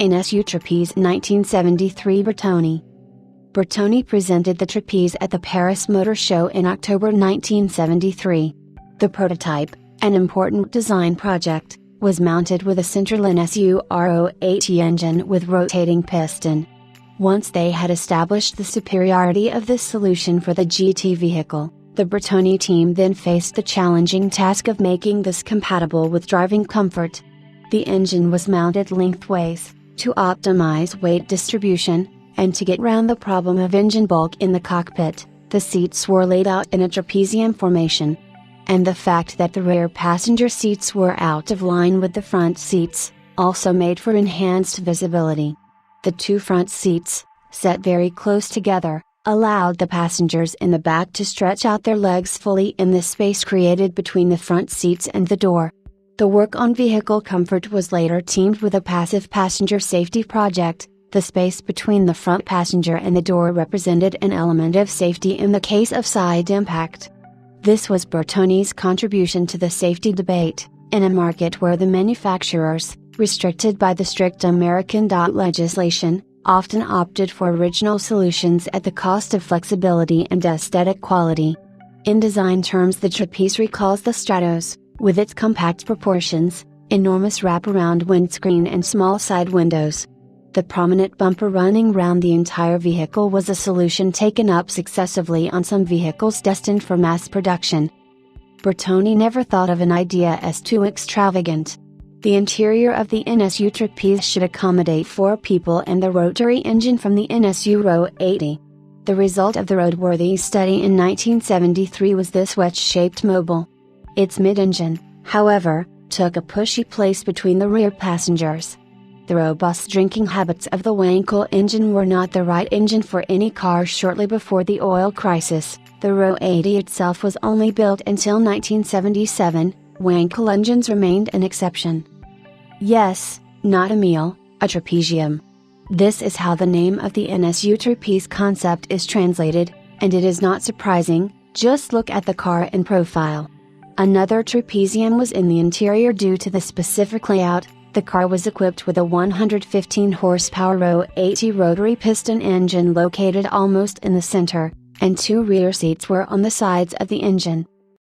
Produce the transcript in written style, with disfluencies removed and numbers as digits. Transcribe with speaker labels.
Speaker 1: NSU Trapeze 1973 Bertone. Bertone presented the Trapeze at the Paris Motor Show in October 1973. The prototype, an important design project, was mounted with a central NSU R080 engine with rotating piston. Once they had established the superiority of this solution for the GT vehicle, the Bertone team then faced the challenging task of making this compatible with driving comfort. The engine was mounted lengthways, to optimize weight distribution, and to get round the problem of engine bulk in the cockpit, the seats were laid out in a trapezium formation. And the fact that the rear passenger seats were out of line with the front seats, also made for enhanced visibility. The two front seats, set very close together, allowed the passengers in the back to stretch out their legs fully in the space created between the front seats and the door. The work on vehicle comfort was later teamed with a passive passenger safety project. The space between the front passenger and the door represented an element of safety in the case of side impact. This was Bertone's contribution to the safety debate, in a market where the manufacturers, restricted by the strict American legislation, often opted for original solutions at the cost of flexibility and aesthetic quality. In design terms, the Trapeze recalls the Stratos, with its compact proportions, enormous wraparound windscreen and small side windows. The prominent bumper running round the entire vehicle was a solution taken up successively on some vehicles destined for mass production. Bertone never thought of an idea as too extravagant. The interior of the NSU Trapeze should accommodate 4 people and the rotary engine from the NSU R080. The result of the roadworthy study in 1973 was this wedge-shaped mobile. Its mid-engine, however, took a pushy place between the rear passengers. The robust drinking habits of the Wankel engine were not the right engine for any car shortly before the oil crisis. The R080 itself was only built until 1977, Wankel engines remained an exception. Yes, not a meal, a trapezium. This is how the name of the NSU Trapeze concept is translated, and it is not surprising, just look at the car in profile. Another trapezium was in the interior due to the specific layout. The car was equipped with a 115 horsepower R080 rotary piston engine located almost in the center, and 2 rear seats were on the sides of the engine.